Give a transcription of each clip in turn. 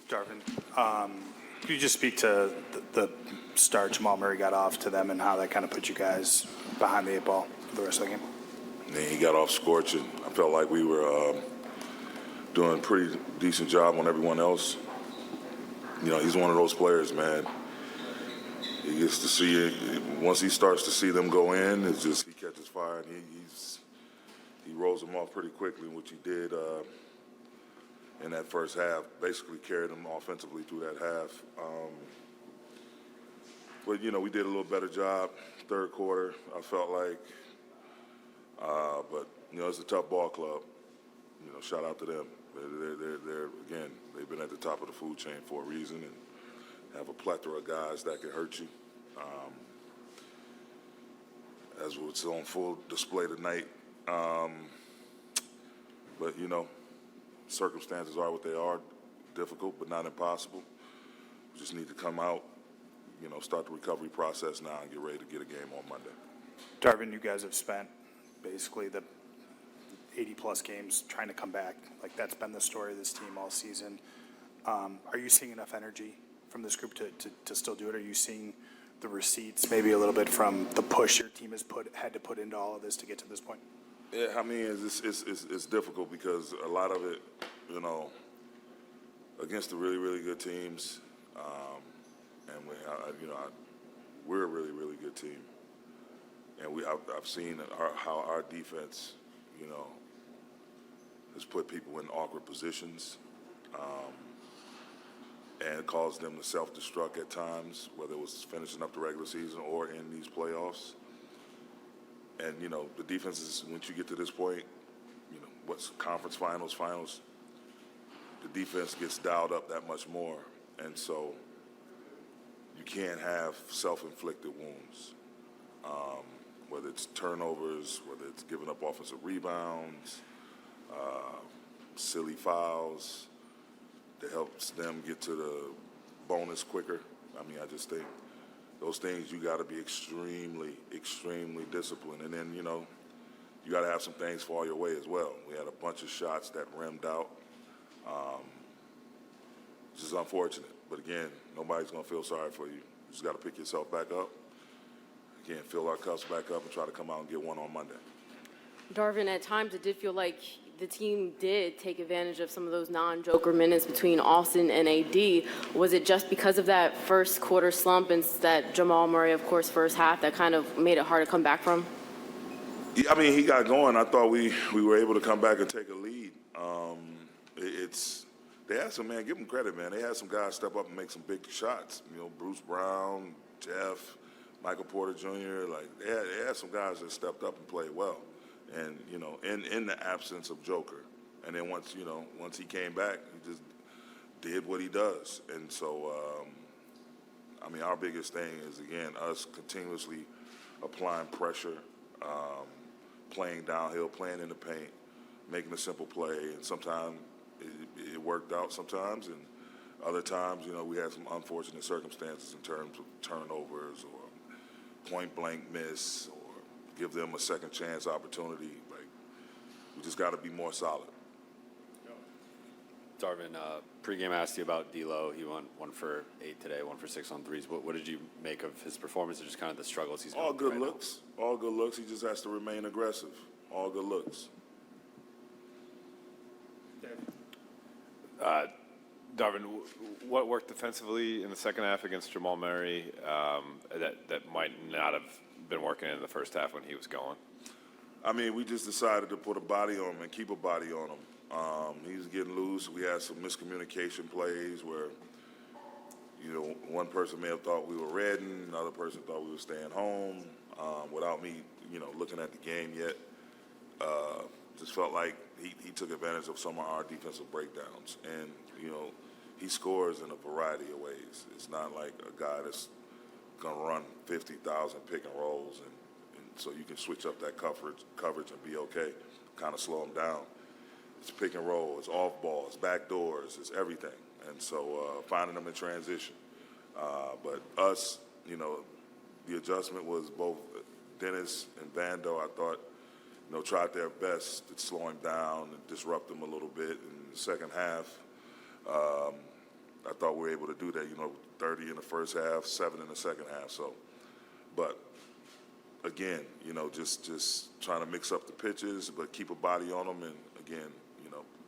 Darvin, could you just speak to the start Jamal Murray got off to them and how that kind of put you guys behind the eight ball for the rest of the game? And he got off scorching. I felt like we were doing a pretty decent job on everyone else. You know, he's one of those players, man. He gets to see it. Once he starts to see them go in, it's just he catches fire and he rolls them off pretty quickly, which he did in that first half. Basically carried them offensively through that half. But, you know, we did a little better job third quarter, I felt like. But, you know, it's a tough ball club. You know, shout out to them. They're again, they've been at the top of the food chain for a reason and have a plethora of guys that can hurt you. As what's on full display tonight. But, you know, circumstances are what they are. Difficult, but not impossible. We just need to come out, you know, start the recovery process now and get ready to get a game on Monday. Darvin, you guys have spent basically the 80-plus games trying to come back. Like, that's been the story of this team all season. Are you seeing enough energy from this group to still do it? Are you seeing the receipts maybe a little bit from the push your team has had to put into all of this to get to this point? Yeah, I mean, it's difficult because a lot of it, you know, against the really, really good teams, and we're a really, really good team. And I've seen how our defense, you know, has put people in awkward positions and caused them to self-destruct at times, whether it was finishing up the regular season or in these playoffs. And, you know, the defense is, once you get to this point, you know, what's conference finals, the defense gets dialed up that much more. And so you can't have self-inflicted wounds, whether it's turnovers, whether it's giving up offensive rebounds, silly fouls that helps them get to the bonus quicker. I mean, I just think those things you got to be extremely, extremely disciplined. And then, you know, you got to have some things fall your way as well. We had a bunch of shots that rimmed out. It's just unfortunate. But again, nobody's going to feel sorry for you. You just got to pick yourself back up. Again, fill our cups back up and try to come out and get one on Monday. Darvin, at times it did feel like the team did take advantage of some of those non-Joker minutes between Austin and AD. Was it just because of that first quarter slump and that Jamal Murray, of course, first half, that kind of made it hard to come back from? Yeah, I mean, he got going. I thought we were able to come back and take a lead. They had some, man, give them credit, man. They had some guys step up and make some big shots. You know, Bruce Brown, Jeff, Michael Porter Jr., like they had some guys that stepped up and played well. And, you know, in the absence of Joker. And then once he came back, he just did what he does. And so, I mean, our biggest thing is, again, us continuously applying pressure, playing downhill, playing in the paint, making a simple play. And sometimes it worked out sometimes. And other times, you know, we had some unfortunate circumstances in terms of turnovers or point-blank miss or give them a second chance opportunity. Like, we just got to be more solid. Darvin, pregame asked you about D'Lo. He went 1 for 8 today, 1 for 6 on threes. What did you make of his performance and just kind of the struggles he's going through right now? All good looks. He just has to remain aggressive. All good looks. Darvin, what worked defensively in the second half against Jamal Murray that might not have been working in the first half when he was going? I mean, we just decided to put a body on him and keep a body on him. He was getting loose. We had some miscommunication plays where, you know, one person may have thought we were redding, another person thought we were staying home without me, you know, looking at the game yet. Just felt like he took advantage of some of our defensive breakdowns. And, you know, he scores in a variety of ways. It's not like a guy that's going to run 50,000 pick and rolls and so you can switch up that coverage and be okay, kind of slow him down. It's pick and roll, it's off ball, it's back doors, it's everything. And so finding them in transition. But us, you know, the adjustment was both Dennis and Vando, I thought, you know, tried their best to slow him down and disrupt him a little bit. In the second half, I thought we were able to do that, 30 in the first half, 7 in the second half. So, but again, just trying to mix up the pitches, but keep a body on them. And again,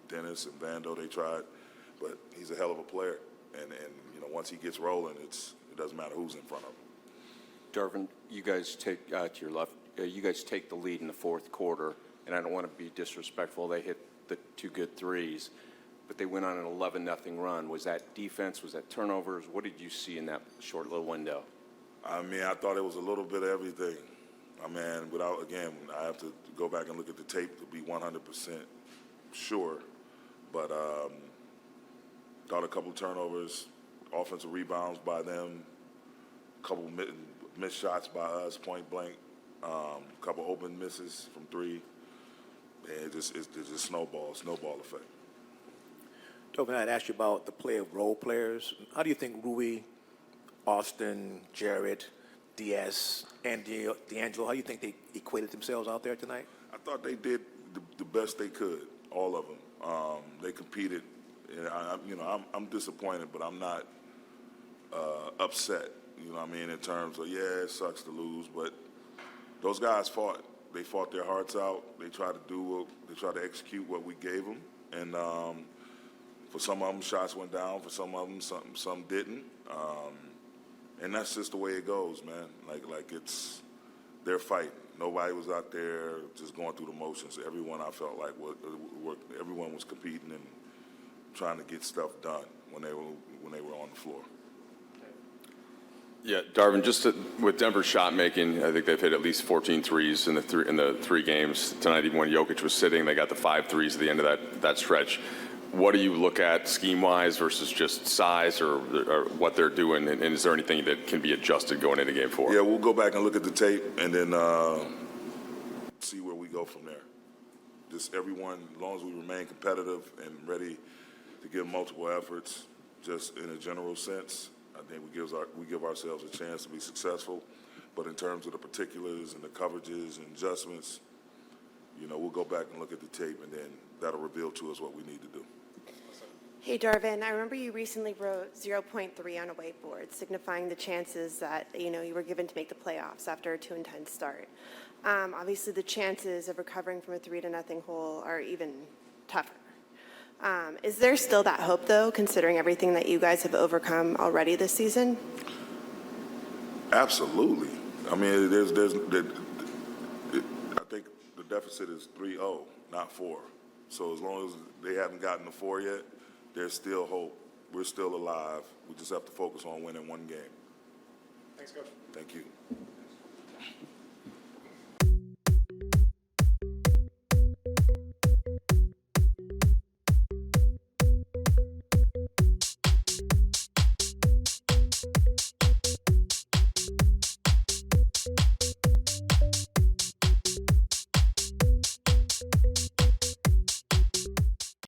Dennis and Vando, they tried, but he's a hell of a player. And once he gets rolling, it doesn't matter who's in front of him. Darvin, you guys take to your left. You guys take the lead in the fourth quarter, and I don't want to be disrespectful. They hit the 2 good threes, but they went on an 11-0 run. Was that defense? Was that turnovers? What did you see in that short little window? I mean, I thought it was a little bit of everything. I mean, I have to go back and look at the tape to be 100% sure, but thought a couple turnovers, offensive rebounds by them, a couple missed shots by us, point blank, a couple open misses from 3. And it just snowball effect. Darvin, I'd asked you about the play of role players. How do you think Rui, Austin, Jared, Diaz, and D'Angelo, how do you think they equated themselves out there tonight? I thought they did the best they could, all of them. They competed. And I'm disappointed, but I'm not upset. In terms of, it sucks to lose, but those guys fought. They fought their hearts out. They tried to execute what we gave them, and for some of them, shots went down. For some of them, some didn't, and that's just the way it goes, man. Like it's their fight. Nobody was out there just going through the motions. Everyone, I felt like, everyone was competing and trying to get stuff done when they were on the floor. Yeah, Darvin, with Denver's shot making, I think they've hit at least 14 threes in the 3 games tonight. Even when Jokic was sitting, they got the 5 threes at the end of that stretch. What do you look at scheme-wise versus just size or what they're doing? And is there anything that can be adjusted going into Game 4? Yeah, we'll go back and look at the tape and then see where we go from there. Just everyone, as long as we remain competitive and ready to give multiple efforts, just in a general sense, I think we give ourselves a chance to be successful. But in terms of the particulars and the coverages and adjustments, we'll go back and look at the tape, and then that'll reveal to us what we need to do. Hey, Darvin, I remember you recently wrote 0.3 on a whiteboard, signifying the chances that, you were given to make the playoffs after a 2-10 start. Obviously, the chances of recovering from a 3-0 hole are even tougher. Is there still that hope, though, considering everything that you guys have overcome already this season? Absolutely. I mean, I think the deficit is 3-0, not 4. So as long as they haven't gotten to 4 yet, there's still hope. We're still alive. We just have to focus on winning 1 game. Thanks, Coach. Thank you.